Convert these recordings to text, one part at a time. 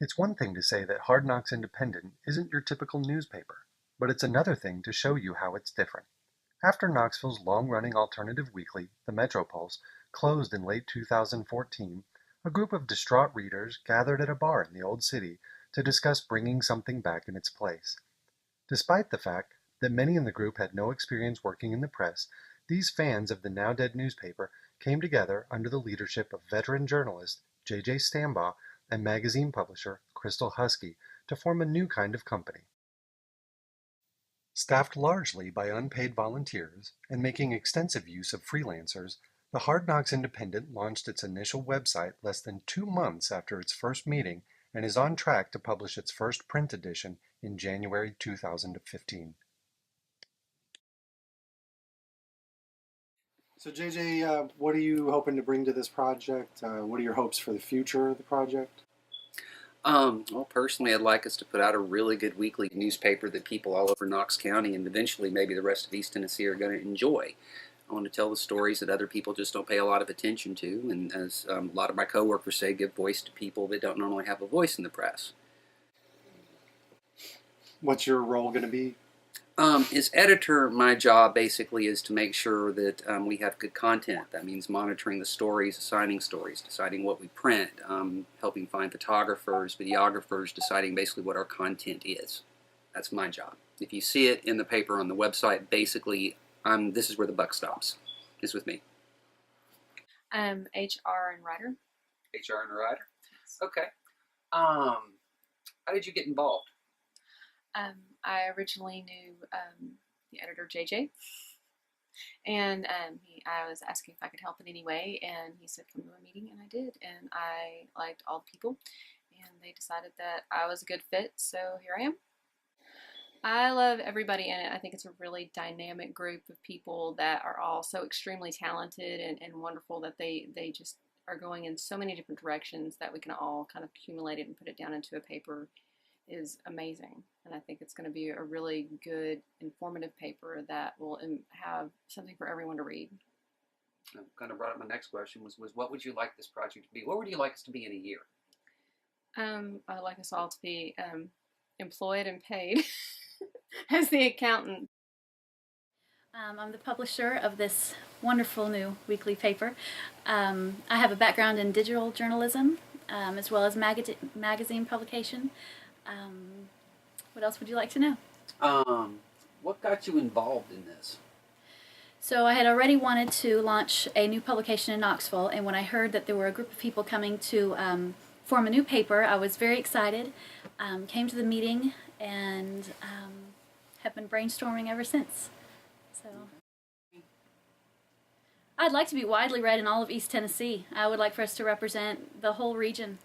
It's one thing to say that Hard Knox Independent isn't your typical newspaper, but it's another thing to show you how it's different. After Knoxville's long-running alternative weekly, the Metro Pulse, closed in late 2014, a group of distraught readers gathered at a bar in the Old City to discuss bringing something back in its place. Despite the fact that many in the group had no experience working in the press, these fans of the now-dead newspaper came together under the leadership of veteran journalist J.J. Stambaugh and magazine publisher Crystal Husky to form a new kind of company. Staffed largely by unpaid volunteers and making extensive use of freelancers, the Hard Knocks Independent launched its initial website less than 2 months after its first meeting and is on track to publish its first print edition in January 2015. So JJ, what are you hoping to bring to this project? What are your hopes for the future of the project? Well, personally, I'd like us to put out a really good weekly newspaper that people all over Knox County and eventually maybe the rest of East Tennessee are going to enjoy. I want to tell the stories that other people just don't pay a lot of attention to, and as a lot of my coworkers say, give voice to people that don't normally have a voice in the press. What's your role going to be? As editor, my job basically is to make sure that we have good content. That means monitoring the stories, assigning stories, deciding what we print, helping find photographers, videographers, deciding basically what our content is. That's my job. If you see it in the paper on the website, basically, this is where the buck stops. It's with me. HR and writer. HR and a writer? Okay. How did you get involved? I originally knew the editor JJ, and I was asking if I could help in any way, and he said come to a meeting, and I did, and I liked all the people, and they decided that I was a good fit, so here I am. I love everybody in it. I think it's a really dynamic group of people that are all so extremely talented and wonderful that they just are going in so many different directions that we can all kind of accumulate it and put it down into a paper is amazing, and I think it's going to be a really good, informative paper that will have something for everyone to read. That kind of brought up my next question was what would you like this project to be? What would you like us to be in a year? I'd like us all to be employed and paid as the accountant. I'm the publisher of this wonderful new weekly paper. I have a background in digital journalism as well as magazine publication. What else would you like to know? What got you involved in this? So I had already wanted to launch a new publication in Knoxville, and when I heard that there were a group of people coming to form a new paper, I was very excited, came to the meeting, and have been brainstorming ever since. So I'd like to be widely read in all of East Tennessee. I would like for us to represent the whole region.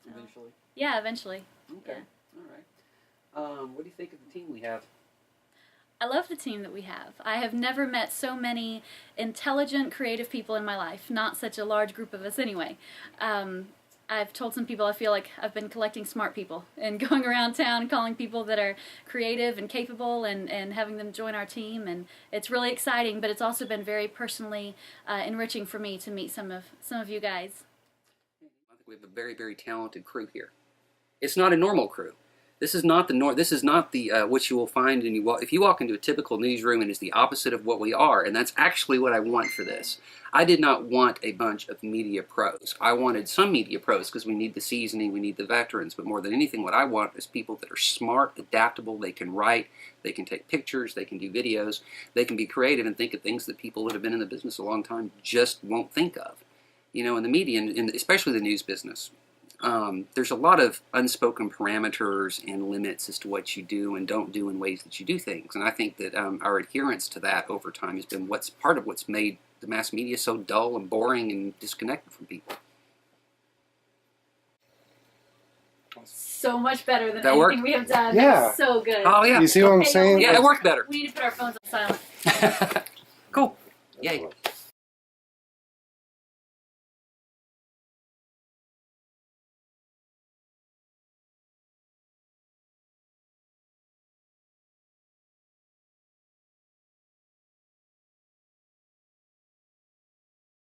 So, Eventually? Yeah, eventually. Okay. Yeah. All right. What do you think of the team we have? I love the team that we have. I have never met so many intelligent, creative people in my life. Not such a large group of us anyway. I've told some people I feel like I've been collecting smart people and going around town calling people that are creative and capable and having them join our team. And it's really exciting, but it's also been very personally enriching for me to meet some of you guys. I think we have a very, very talented crew here. It's not a normal crew. This is not the what you will find if you walk into a typical newsroom, and it's the opposite of what we are, and that's actually what I want for this. I did not want a bunch of media pros. I wanted some media pros because we need the seasoning, we need the veterans, but more than anything what I want is people that are smart, adaptable, they can write, they can take pictures, they can do videos, they can be creative and think of things that people that have been in the business a long time just won't think of. You know, in the media, and especially the news business, there's a lot of unspoken parameters and limits as to what you do and don't do in ways that you do things. And I think that our adherence to that over time has been part of what's made the mass media so dull and boring and disconnected from people. So much better than That anything worked? we have done. Yeah. That was so good. Oh, yeah. You see what I'm Hey, saying? Yeah, it worked better. We need to put our phones on silent. Cool. Yay.